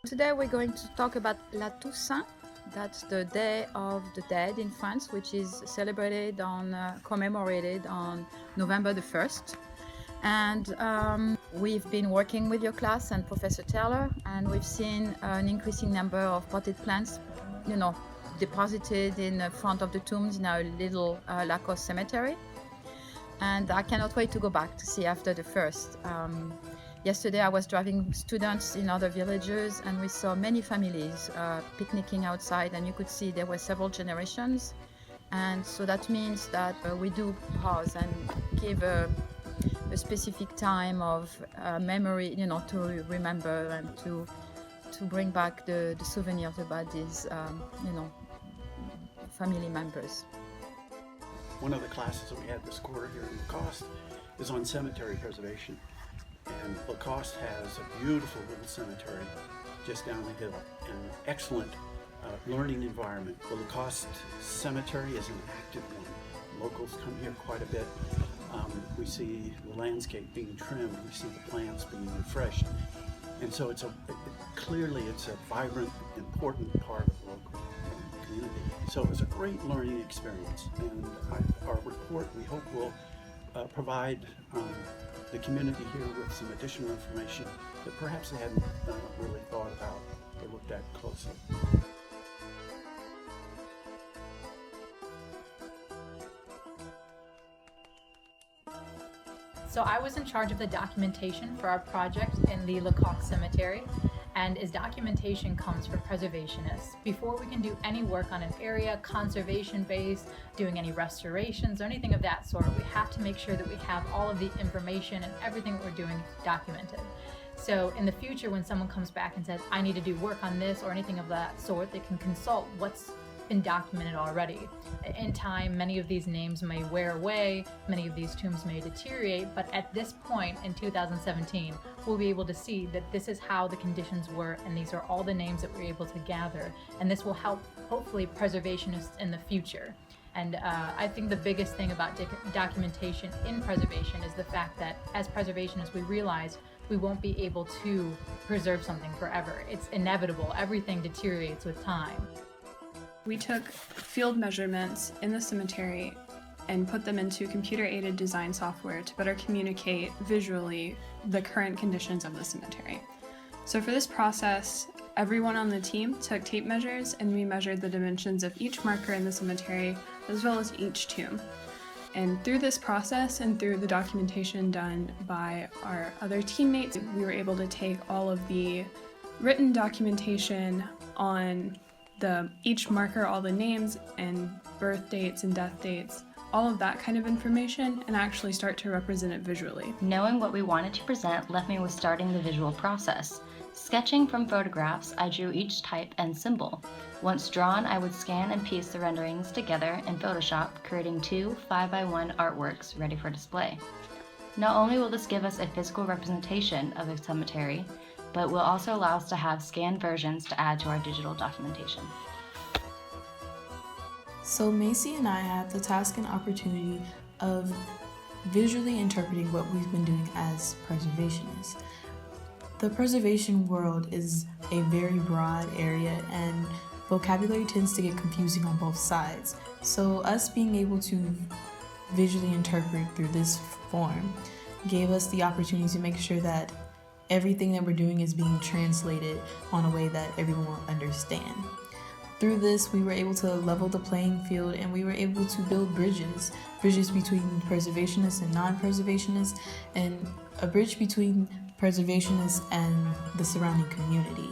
Today we're going to talk about La Toussaint. That's the Day of the Dead in France, which is celebrated commemorated on November the 1st. And we've been working with your class and Professor Taylor, and we've seen an increasing number of potted plants, deposited in the front of the tombs in our little Lacoste cemetery. And I cannot wait to go back to see after the first. Yesterday I was driving students in other villages, and we saw many families picnicking outside, and you could see there were several generations. And so that means that we do pause and give a specific time of memory, to remember and to bring back the souvenirs about these, family members. One of the classes that we had this quarter here in Lacoste is on cemetery preservation. And Lacoste has a beautiful little cemetery just down the hill, and an excellent learning environment. The Lacoste Cemetery is an active one. Locals come here quite a bit. We see the landscape being trimmed, we see the plants being refreshed. And so clearly it's a vibrant, important part of the local community. So it was a great learning experience, and our report, we hope, will provide the community here with some additional information that perhaps they hadn't really thought about or looked at closely. So I was in charge of the documentation for our project in the Lacoste Cemetery, and as documentation comes for preservationists, before we can do any work on an area, conservation-based, doing any restorations or anything of that sort, we have to make sure that we have all of the information and everything that we're doing documented. So in the future, when someone comes back and says, I need to do work on this or anything of that sort, they can consult what's been documented already. In time, many of these names may wear away, many of these tombs may deteriorate, but at this point in 2017, we'll be able to see that this is how the conditions were, and these are all the names that we're able to gather, and this will help, hopefully, preservationists in the future. And I think the biggest thing about documentation in preservation is the fact that as preservationists, we realize we won't be able to preserve something forever. It's inevitable. Everything deteriorates with time. We took field measurements in the cemetery and put them into computer-aided design software to better communicate visually the current conditions of the cemetery. So for this process, everyone on the team took tape measures, and we measured the dimensions of each marker in the cemetery as well as each tomb. And through this process and through the documentation done by our other teammates, we were able to take all of the written documentation on each marker, all the names and birth dates and death dates, all of that kind of information, and actually start to represent it visually. Knowing what we wanted to present left me with starting the visual process. Sketching from photographs, I drew each type and symbol. Once drawn, I would scan and piece the renderings together in Photoshop, creating 2 5x1 artworks ready for display. Not only will this give us a physical representation of a cemetery, but will also allow us to have scanned versions to add to our digital documentation. So Macy and I had the task and opportunity of visually interpreting what we've been doing as preservationists. The preservation world is a very broad area, and vocabulary tends to get confusing on both sides. So us being able to visually interpret through this form gave us the opportunity to make sure that everything that we're doing is being translated on a way that everyone will understand. Through this, we were able to level the playing field, and we were able to build bridges between preservationists and non-preservationists, and a bridge between preservationists and the surrounding community.